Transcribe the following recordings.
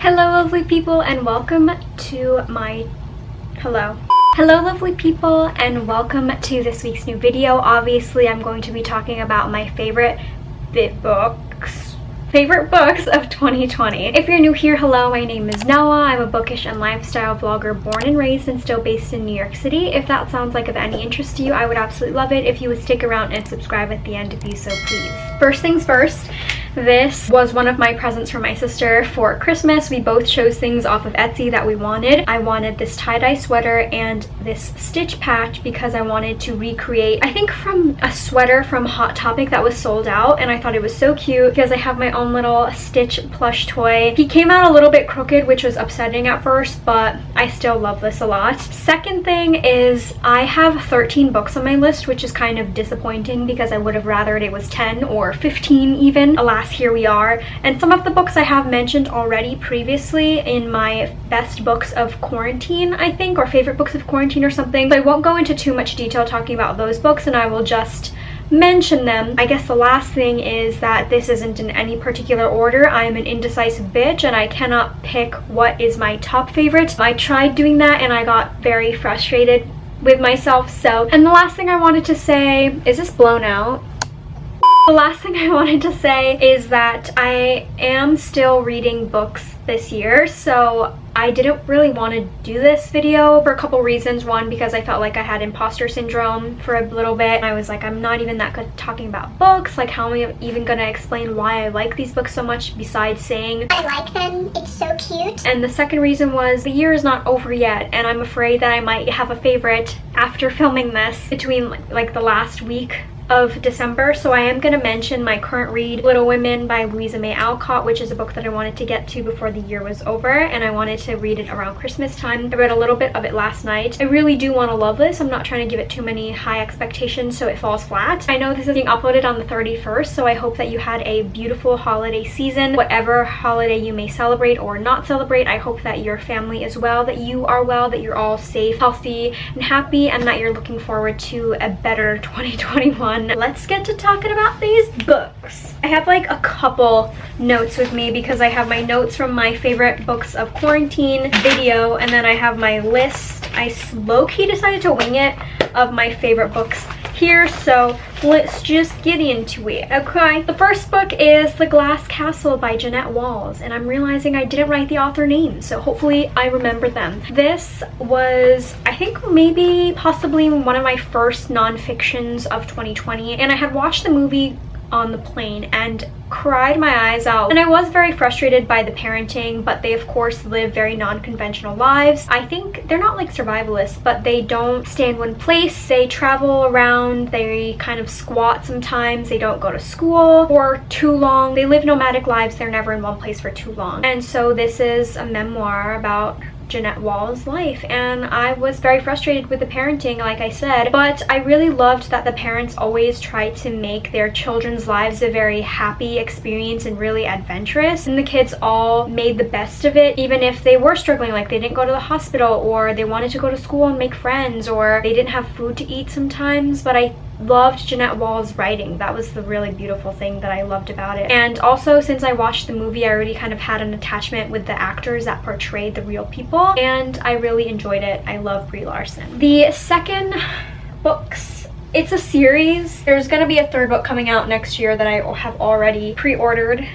Hello lovely people and welcome to my hello lovely people and welcome to this week's new video. Obviously I'm going to be talking about my favorite books of 2020. If you're new here, hello, my name is Noah. I'm a bookish and lifestyle vlogger born and raised and still based in New York City. If that sounds like of any interest to you, I would absolutely love it if you would stick around and subscribe at the end if you so please. First things first, this was one of my presents from my sister for Christmas. We both chose things off of Etsy that we wanted. I wanted this tie-dye sweater and this stitch patch because I wanted to recreate, I think, from a sweater from Hot Topic that was sold out, and I thought it was so cute because I have my own little Stitch plush toy. He came out a little bit crooked, which was upsetting at first, but I still love this a lot. Second thing is I have 13 books on my list, which is kind of disappointing because I would have rathered it was 10 or 15 even. Alas, here we are. And some of the books I have mentioned already previously in my best books of quarantine, I think, or favorite books of quarantine or something. So I won't go into too much detail talking about those books, and I will just mention them. I guess the last thing is that this isn't in any particular order. I'm an indecisive bitch and I cannot pick what is my top favorite. I tried doing that and I got very frustrated with myself. And the last thing I wanted to say, is this blown out? The last thing I wanted to say is that I am still reading books this year, so I didn't really want to do this video for a couple reasons. One, because I felt like I had imposter syndrome for a little bit. I was like, I'm not even that good at talking about books. Like, how am I even gonna explain why I like these books so much besides saying I like them, it's so cute? And the second reason was the year is not over yet, and I'm afraid that I might have a favorite after filming this between like the last week of December. So I am going to mention my current read, Little Women by Louisa May Alcott, which is a book that I wanted to get to before the year was over, and I wanted to read it around Christmas time. I read a little bit of it last night. I really do want to love this. I'm not trying to give it too many high expectations so it falls flat. I know this is being uploaded on the 31st, so I hope that you had a beautiful holiday season. Whatever holiday you may celebrate or not celebrate, I hope that your family is well, that you are well, that you're all safe, healthy, and happy, and that you're looking forward to a better 2021. Let's get to talking about these books. I have like a couple notes with me because I have my notes from my favorite books of quarantine video, and then I have my list. I low-key decided to wing it of my favorite books here, so let's just get into it. Okay, the first book is The Glass Castle by Jeanette Walls, and I'm realizing I didn't write the author name, so hopefully I remember them. This was, I think, maybe possibly one of my first non-fictions of 2020, and I had watched the movie on the plane and cried my eyes out, and I was very frustrated by the parenting, but they of course live very non-conventional lives. I think they're not like survivalists, but they don't stay in one place. They travel around, they kind of squat sometimes, they don't go to school for too long, they live nomadic lives, they're never in one place for too long. And so this is a memoir about Jeanette Walls' life, and I was very frustrated with the parenting, like I said, but I really loved that the parents always tried to make their children's lives a very happy experience and really adventurous, and the kids all made the best of it, even if they were struggling, like they didn't go to the hospital, or they wanted to go to school and make friends, or they didn't have food to eat sometimes. But I loved Jeanette Walls' writing. That was the really beautiful thing that I loved about it. And also, since I watched the movie, I already kind of had an attachment with the actors that portrayed the real people, and I really enjoyed it. I love Brie Larson. The second books, it's a series. There's gonna be a third book coming out next year that I have already pre-ordered.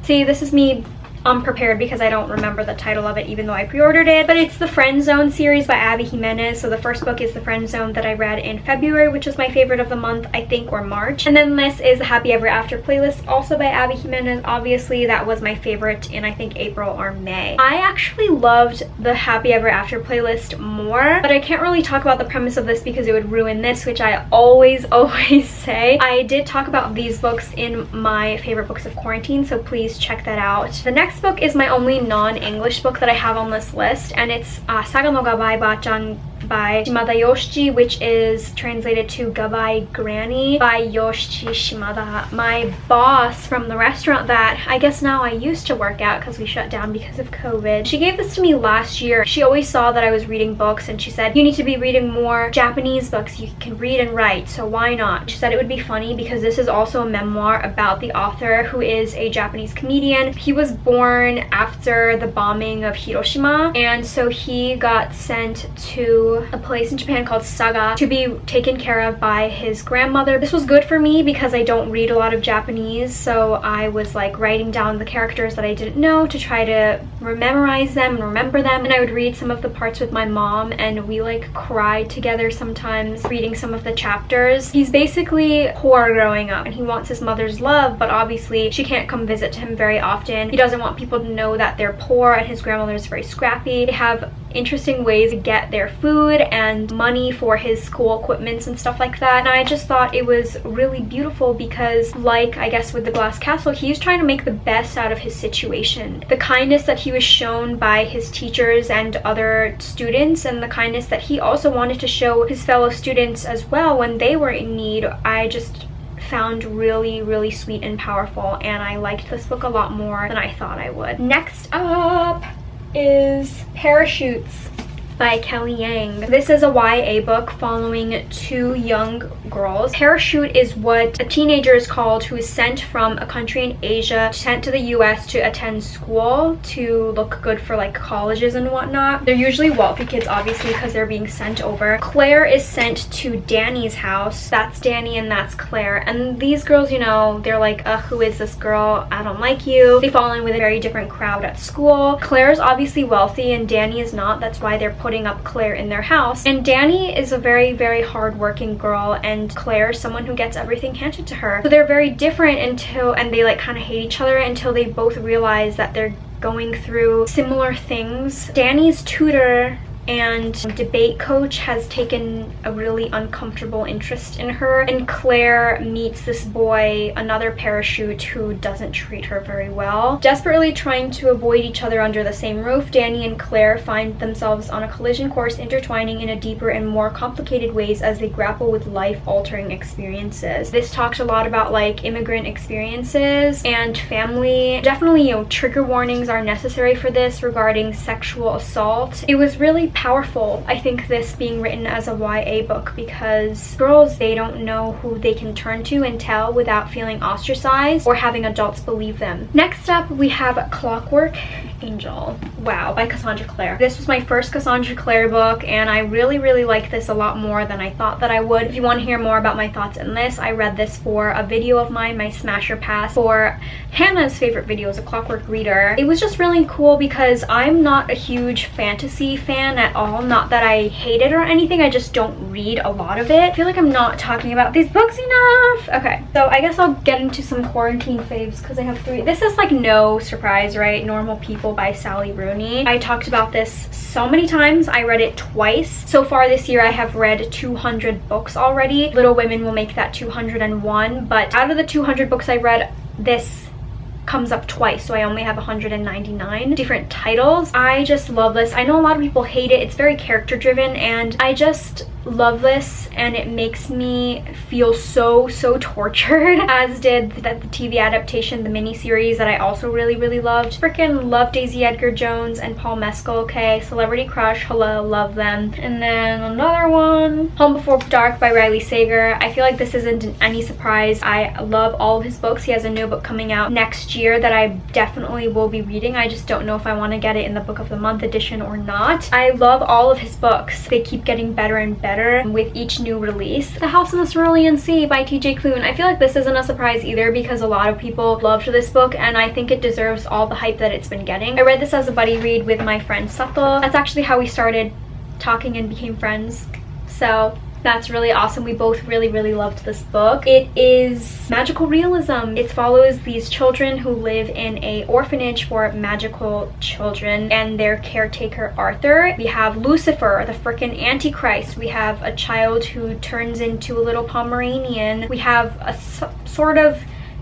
See, this is me unprepared because I don't remember the title of it even though I pre-ordered it, but it's the Friend Zone series by Abby Jimenez. So the first book is The Friend Zone that I read in February, which was my favorite of the month, I think, or March. And then this is the Happy Ever After playlist, also by Abby Jimenez. Obviously that was my favorite in, I think, April or May. I actually loved the Happy Ever After playlist more, but I can't really talk about the premise of this because it would ruin this, which I always say. I did talk about these books in my favorite books of quarantine, so please check that out. The next book is my only non-English book that I have on this list, and it's Saga no Gabai by by Shimada Yoshi, which is translated to Goodbye Granny by Yoshi Shimada, my boss from the restaurant that I guess now I used to work at because we shut down because of COVID. She gave this to me last year. She always saw that I was reading books and she said, you need to be reading more Japanese books. You can read and write, so why not? She said it would be funny because this is also a memoir about the author, who is a Japanese comedian. He was born after the bombing of Hiroshima, and so he got sent to a place in Japan called Saga to be taken care of by his grandmother. This was good for me because I don't read a lot of Japanese, so I was like writing down the characters that I didn't know to try to memorize them and remember them, and I would read some of the parts with my mom and we like cried together sometimes reading some of the chapters. He's basically poor growing up and he wants his mother's love, but obviously she can't come visit him very often. He doesn't want people to know that they're poor, and his grandmother is very scrappy. They have interesting ways to get their food and money for his school equipments and stuff like that, and I just thought it was really beautiful because, like I guess with the Glass Castle, he's trying to make the best out of his situation. The kindness that he was shown by his teachers and other students, and the kindness that he also wanted to show his fellow students as well when they were in need, I just found really sweet and powerful, and I liked this book a lot more than I thought I would. Next up is Parachutes by Kelly Yang. This is a YA book following two young girls. Parachute is what a teenager is called who is sent from a country in Asia, sent to the US to attend school to look good for like colleges and whatnot. They're usually wealthy kids, obviously, because they're being sent over. Claire is sent to Danny's house. That's Danny and that's Claire. And these girls, you know, they're like, who is this girl? I don't like you. They fall in with a very different crowd at school. Claire is obviously wealthy and Danny is not. That's why they're putting up Claire in their house. And Danny is a very hardworking girl, and Claire is someone who gets everything handed to her. So they're very different and they like kind of hate each other until they both realize that they're going through similar things. Danny's tutor and debate coach has taken a really uncomfortable interest in her, and Claire meets this boy, another parachute, who doesn't treat her very well. Desperately trying to avoid each other under the same roof, Danny and Claire find themselves on a collision course, intertwining in a deeper and more complicated ways as they grapple with life-altering experiences. This talked a lot about like immigrant experiences and family. Definitely, you know, trigger warnings are necessary for this regarding sexual assault. It was really powerful, I think, this being written as a YA book, because girls, they don't know who they can turn to and tell without feeling ostracized or having adults believe them. Next up, we have Clockwork Angel, wow, by Cassandra Clare. This was my first Cassandra Clare book, and I really like this a lot more than I thought that I would. If you want to hear more about my thoughts in this, I read this for a video of mine, my Smasher Pass, for Hannah's favorite videos, A Clockwork Reader. It was just really cool because I'm not a huge fantasy fan at all. Not that I hate it or anything, I just don't read a lot of it. I feel like I'm not talking about these books enough. Okay, so I guess I'll get into some quarantine faves because I have 3. This is like no surprise, right? Normal People by Sally Rooney. I talked about this so many times. I read it twice. So far this year I have read 200 books already. Little Women will make that 201, but out of the 200 books I've read, this comes up twice, so I only have 199 different titles. I just love this. I know a lot of people hate it. It's very character driven, and I just love this, and it makes me feel so tortured, as did the TV adaptation, the miniseries that I also really loved. Freaking love Daisy Edgar Jones and Paul Mescal. Okay, celebrity crush, hello, love them. And then another one, Home Before Dark by Riley Sager. I feel like this isn't any surprise. I love all of his books. He has a new book coming out next year that I definitely will be reading. I just don't know if I want to get it in the Book of the Month edition or not. I love all of his books. They keep getting better and better with each new release. The House in the Cerulean Sea by TJ Klune. I feel like this isn't a surprise either because a lot of people loved this book, and I think it deserves all the hype that it's been getting. I read this as a buddy read with my friend Sato. That's actually how we started talking and became friends. So that's really awesome. We both really loved this book. It is magical realism. It follows these children who live in a orphanage for magical children and their caretaker Arthur. We have Lucifer, the frickin' Antichrist. We have a child who turns into a little Pomeranian. We have a sort of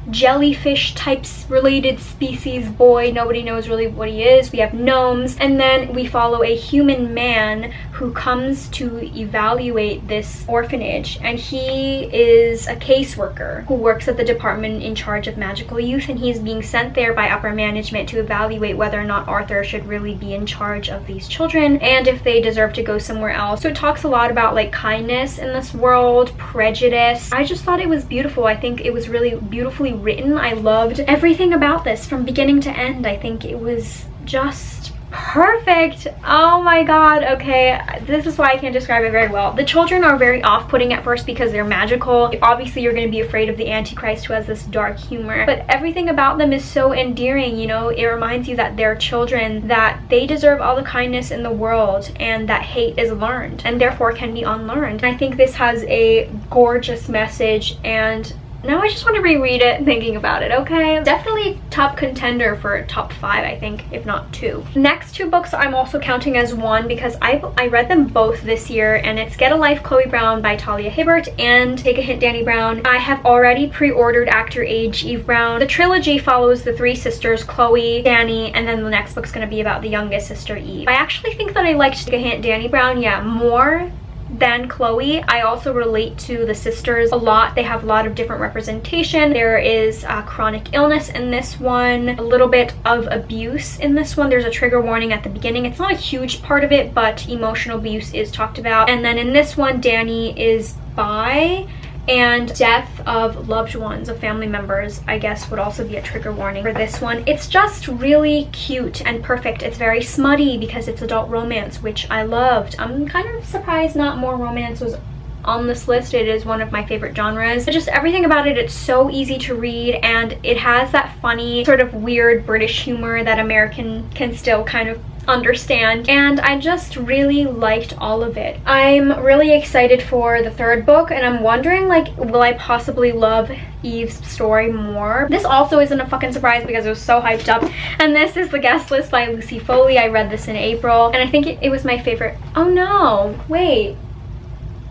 jellyfish types related species boy. Nobody knows really what he is. We have gnomes, and then we follow a human man who comes to evaluate this orphanage, and he is a caseworker who works at the department in charge of magical youth, and he's being sent there by upper management to evaluate whether or not Arthur should really be in charge of these children and if they deserve to go somewhere else. So it talks a lot about like kindness in this world, prejudice. I just thought it was beautiful. I think it was really beautifully written. I loved everything about this from beginning to end. I think it was just perfect. Oh my god. Okay, this is why I can't describe it very well. The children are very off-putting at first because they're magical. Obviously you're going to be afraid of the Antichrist who has this dark humor, but everything about them is so endearing. You know, it reminds you that they're children, that they deserve all the kindness in the world, and that hate is learned and therefore can be unlearned. And I think this has a gorgeous message, and now I just want to reread it thinking about it, okay? Definitely top contender for top 5, I think, if not 2. Next 2 books I'm also counting as 1 because I read them both this year, and it's Get a Life, Chloe Brown by Talia Hibbert and Take a Hint, Dani Brown. I have already pre-ordered Actor Age Eve Brown. The trilogy follows the 3 sisters, Chloe, Dani, and then the next book's going to be about the youngest sister, Eve. I actually think that I liked Take a Hint, Dani Brown, yeah, more than Chloe. I also relate to the sisters a lot. They have a lot of different representation. There is chronic illness in this one, a little bit of abuse in this one. There's a trigger warning at the beginning. It's not a huge part of it, but emotional abuse is talked about. And then in this one, Dani is bi, and death of loved ones, of family members, I guess would also be a trigger warning for this one. It's just really cute and perfect. It's very smutty because it's adult romance, which I loved. I'm kind of surprised not more romance was on this list. It is one of my favorite genres. But just everything about it, it's so easy to read, and it has that funny sort of weird British humor that American can still kind of understand, and I just really liked all of it. I'm really excited for the 3rd book, and I'm wondering, like, will I possibly love Eve's story more? This also isn't a fucking surprise because it was so hyped up, and this is The Guest List by Lucy Foley. I read this in April, and I think it was my favorite. Oh no, wait.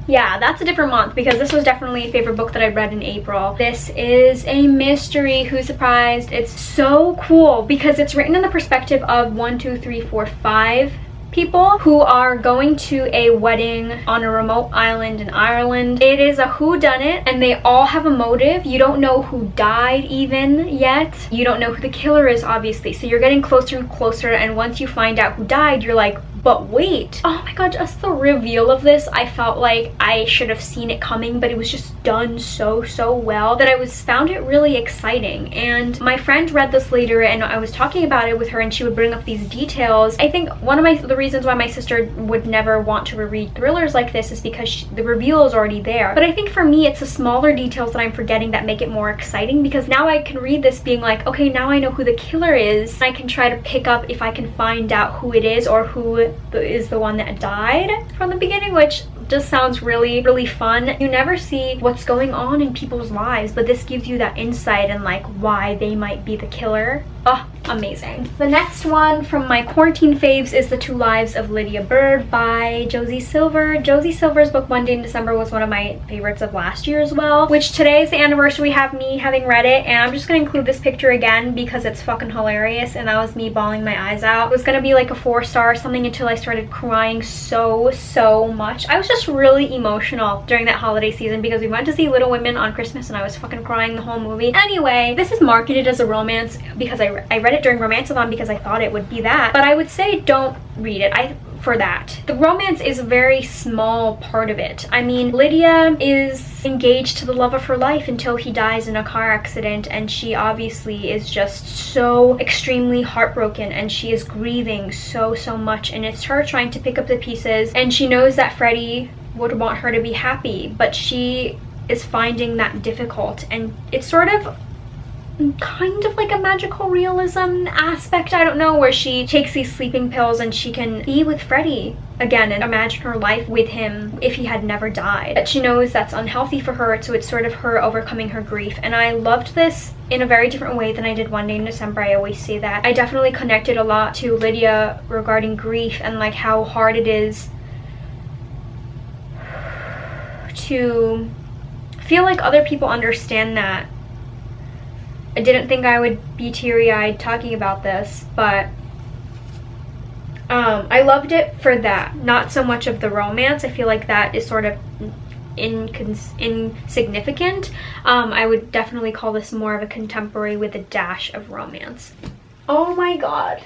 Yeah, that's a different month because this was definitely a favorite book that I read in April. This is a mystery. Who's surprised? It's so cool because it's written in the perspective of 1, 2, 3, 4, 5 people who are going to a wedding on a remote island in Ireland. It is a whodunit, and they all have a motive. You don't know who died even yet. You don't know who the killer is, obviously. So you're getting closer and closer, and once you find out who died, you're like, but wait. Oh my god, just the reveal of this, I felt like I should have seen it coming, but it was just done so well that I found it really exciting. And my friend read this later, and I was talking about it with her, and she would bring up these details. I think one of the reasons why my sister would never want to reread thrillers like this is because the reveal is already there. But I think for me, it's the smaller details that I'm forgetting that make it more exciting, because now I can read this being like, okay, now I know who the killer is. I can try to pick up if I can find out who it is, or who is the one that died from the beginning, which just sounds really fun. You never see what's going on in people's lives, but this gives you that insight and like why they might be the killer. Oh, amazing. The next one from my quarantine faves is The 2 Lives of Lydia Bird by Josie Silver. Josie Silver's book One Day in December was one of my favorites of last year as well, which today is the anniversary of me having read it, and I'm just gonna include this picture again because it's fucking hilarious, and that was me bawling my eyes out. It was gonna be like a 4-star or something until I started crying so much. I was just really emotional during that holiday season because we went to see Little Women on Christmas and I was fucking crying the whole movie. Anyway, this is marketed as a romance because I read it during Romance-a-thon because I thought it would be that, but I would say don't read it for that. The romance is a very small part of it. I mean, Lydia is engaged to the love of her life until he dies in a car accident, and she obviously is just so extremely heartbroken, and she is grieving so much, and it's her trying to pick up the pieces, and she knows that Freddie would want her to be happy, but she is finding that difficult, and it's sort of kind of like a magical realism aspect, I don't know, where she takes these sleeping pills and she can be with Freddie again and imagine her life with him if he had never died. But she knows that's unhealthy for her, so it's sort of her overcoming her grief. And I loved this in a very different way than I did One Day in December. I always say that. I definitely connected a lot to Lydia regarding grief and like how hard it is to feel like other people understand that I didn't think I would be teary-eyed talking about this, but I loved it for that. Not so much of the romance. I feel like that is sort of insignificant. I would definitely call this more of a contemporary with a dash of romance. Oh my god.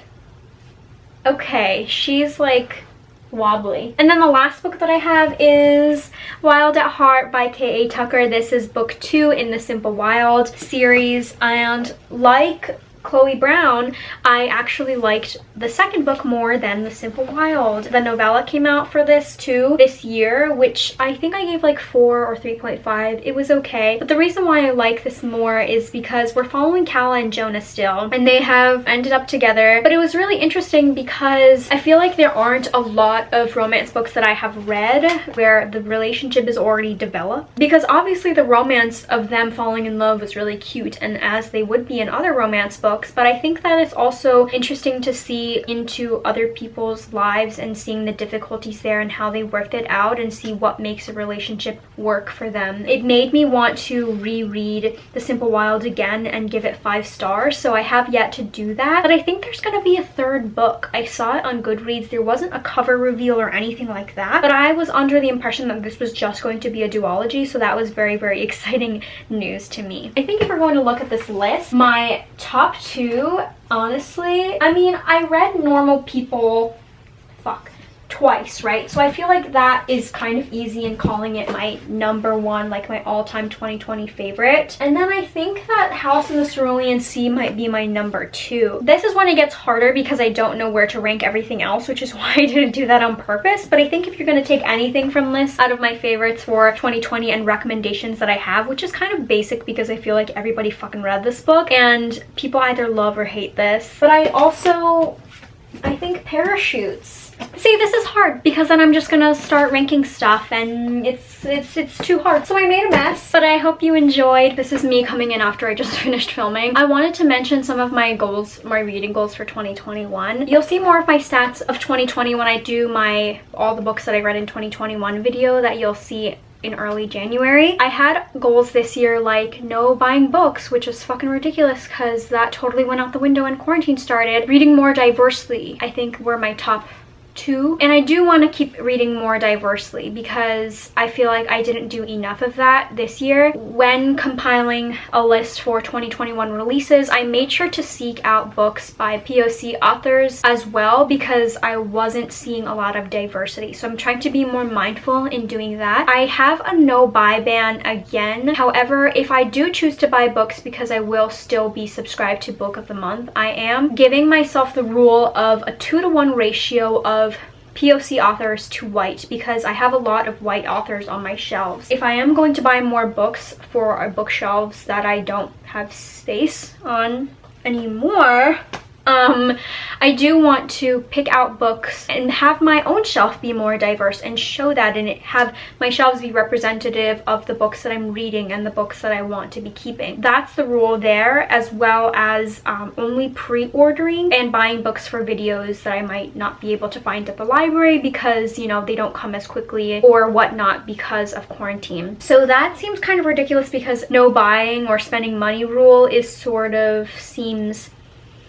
Okay, she's like wobbly. And then the last book that I have is Wild at Heart by K.A. Tucker. This is book 2 in the Simple Wild series, and like Chloe Brown, I actually liked the second book more than The Simple Wild. The novella came out for this too this year, which I think I gave like 4 or 3.5. It was okay. But the reason why I like this more is because we're following Calla and Jonah still, and they have ended up together. But it was really interesting because I feel like there aren't a lot of romance books that I have read where the relationship is already developed. Because obviously the romance of them falling in love was really cute, and as they would be in other romance books, but I think that it's also interesting to see into other people's lives and seeing the difficulties there and how they worked it out and see what makes a relationship work for them. It made me want to reread The Simple Wild again and give it 5 stars, so I have yet to do that. But I think there's gonna be a third book. I saw it on Goodreads. There wasn't a cover reveal or anything like that, but I was under the impression that this was just going to be a duology, so that was very, very exciting news to me. I think if we're going to look at this list, my top 2, honestly, I mean, I read Normal People twice, right? So I feel like that is kind of easy in calling it my number 1, like my all-time 2020 favorite. And then I think that House in the Cerulean Sea might be my number 2. This is when it gets harder because I don't know where to rank everything else, which is why I didn't do that on purpose. But I think if you're going to take anything from this out of my favorites for 2020 and recommendations that I have, which is kind of basic because I feel like everybody fucking read this book and people either love or hate this. But I think Parachutes. See, this is hard because then I'm just gonna start ranking stuff and it's too hard. So I made a mess, but I hope you enjoyed. This is me coming in after I just finished filming. I wanted to mention some of my goals, my reading goals for 2021. You'll see more of my stats of 2020 when I do my all the books that I read in 2021 video that you'll see in early January. I had goals this year like no buying books, which was fucking ridiculous because that totally went out the window when quarantine started. Reading more diversely, I think, were my top 2, and I do want to keep reading more diversely because I feel like I didn't do enough of that this year. When compiling a list for 2021 releases, I made sure to seek out books by POC authors as well because I wasn't seeing a lot of diversity, so I'm trying to be more mindful in doing that. I have a no buy ban again. However, if I do choose to buy books, because I will still be subscribed to Book of the Month, I am giving myself the rule of a 2-to-1 ratio of POC authors to white because I have a lot of white authors on my shelves. If I am going to buy more books for our bookshelves that I don't have space on anymore, I do want to pick out books and have my own shelf be more diverse and show that, and have my shelves be representative of the books that I'm reading and the books that I want to be keeping. That's the rule there, as well as only pre-ordering and buying books for videos that I might not be able to find at the library because, you know, they don't come as quickly or whatnot because of quarantine. So that seems kind of ridiculous because no buying or spending money rule is sort of seems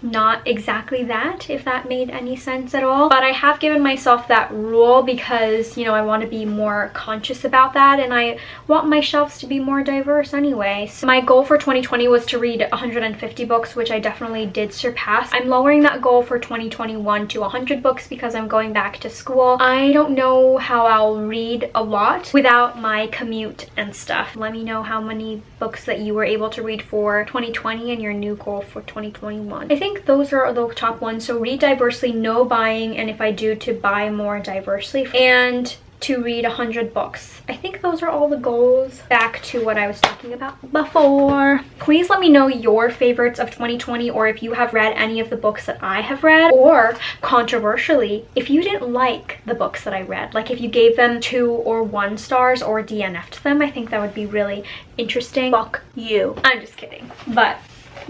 not exactly that, if that made any sense at all. But I have given myself that rule because, you know, I want to be more conscious about that, and I want my shelves to be more diverse anyway. So my goal for 2020 was to read 150 books, which I definitely did surpass. I'm lowering that goal for 2021 to 100 books because I'm going back to school. I don't know how I'll read a lot without my commute and stuff. Let me know how many books that you were able to read for 2020 and your new goal for 2021. I think those are the top ones. So read diversely, no buying, and if I do, to buy more diversely, and to read 100 books. I think those are all the goals. Back to what I was talking about before. Please let me know your favorites of 2020, or if you have read any of the books that I have read, or controversially, if you didn't like the books that I read, like if you gave them 2 or 1 stars or DNF'd them. I think that would be really interesting. Fuck you. I'm just kidding, but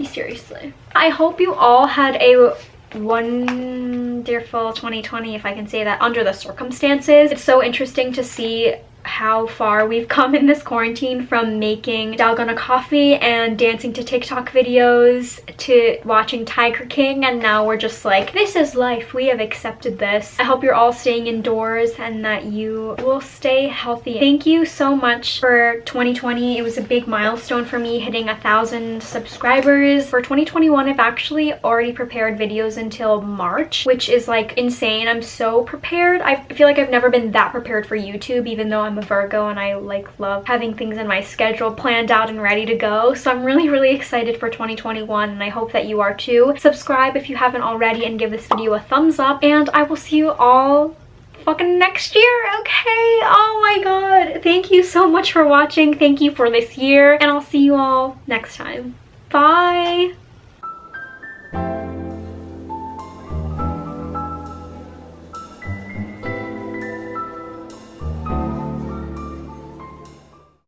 seriously. I hope you all had a wonderful 2020, if I can say that, under the circumstances. It's so interesting to see how far we've come in this quarantine, from making dalgona coffee and dancing to TikTok videos to watching Tiger King, and now we're just like, this is life, we have accepted this. I hope you're all staying indoors and that you will stay healthy. Thank you so much for 2020. It was a big milestone for me, hitting 1,000 subscribers. For 2021, I've actually already prepared videos until March, which is like insane. I'm so prepared. I feel like I've never been that prepared for YouTube, even though I'm a Virgo and I like love having things in my schedule planned out and ready to go. So I'm really excited for 2021, and I hope that you are too. Subscribe if you haven't already and give this video a thumbs up, and I will see you all fucking next year, okay? Oh my god. Thank you so much for watching. Thank you for this year, and I'll see you all next time. Bye.